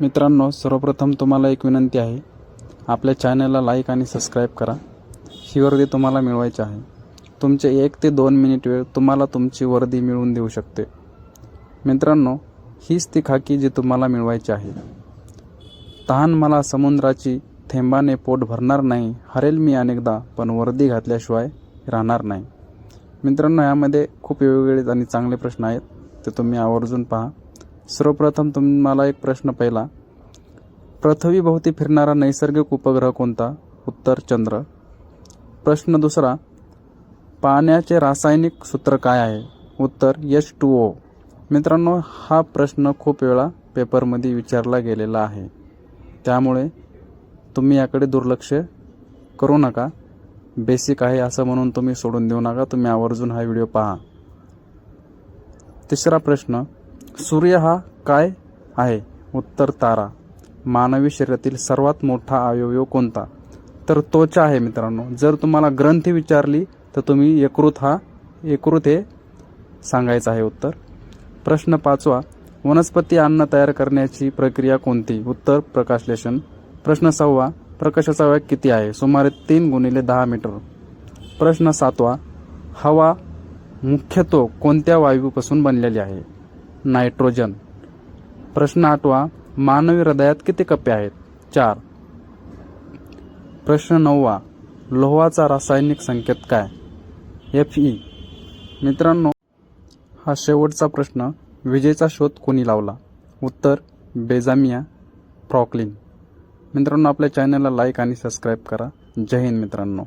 मित्रांनो, सर्वप्रथम तुम्हाला एक विनंती आहे, आपल्या चॅनलला लाईक आणि सबस्क्राईब करा। ही वर्दी तुम्हाला मिळवायची आहे। तुमचे 1 ते 2 मिनिट वेळ तुम्हाला तुमची वर्दी मिळवून देऊ शकते। मित्रांनो, हीच ती खाकी जी तुम्हाला मिळवायची आहे। तहान मला समुद्राची, थेंबाने पोट भरणार नाही, हरेल मी अनेकदा पण वर्दी घातल्याशिवाय राहणार नाही। मित्रांनो, यामध्ये खूप वेगवेगळे आणि चांगले प्रश्न आहेत, ते तुम्ही आवर्जून पहा। सर्वप्रथम तुम्हाला एक प्रश्न पहिला, पृथ्वीभोवती फिरणारा नैसर्गिक उपग्रह कोणता? उत्तर चंद्र। प्रश्न दुसरा, पाण्याचे रासायनिक सूत्र काय आहे? उत्तर H2O। मित्रांनो, हा प्रश्न खूप वेळा पेपरमध्ये विचारला गेलेला आहे, त्यामुळे तुम्ही याकडे दुर्लक्ष करू नका। बेसिक आहे असं म्हणून तुम्ही सोडून देऊ नका, तुम्ही आवर्जून हा व्हिडिओ पहा। तिसरा प्रश्न, सूर्य हा काय आहे? उत्तर तारा। मानवी शरीरातील सर्वात मोठा अवयव कोणता? तर त्वचा आहे मित्रांनो। जर तुम्हाला ग्रंथी विचारली तर तुम्ही यकृत हे सांगायचं आहे उत्तर। प्रश्न पाचवा, वनस्पती अन्न तयार करण्याची प्रक्रिया कोणती? उत्तर प्रकाशलेशन। प्रश्न सहावा, प्रकाशाचा वेग किती आहे? सुमारे 3 × 10 मीटर। प्रश्न सातवा, हवा मुख्यतः कोणत्या वायूपासून बनलेली आहे? नायट्रोजन। प्रश्न आठवा, मानवी हृदयात किती कप्पे आहेत? 4। प्रश्न नववा, लोहाचा रासायनिक संकेत काय? Fe। मित्रांनो, हा शेवटचा प्रश्न, विजेचा शोध कोणी लावला? उत्तर बेंजामिन फ्रँकलिन। मित्रांनो, आपल्या चॅनलला लाईक आणि सबस्क्राईब करा। जय हिंद मित्रांनो।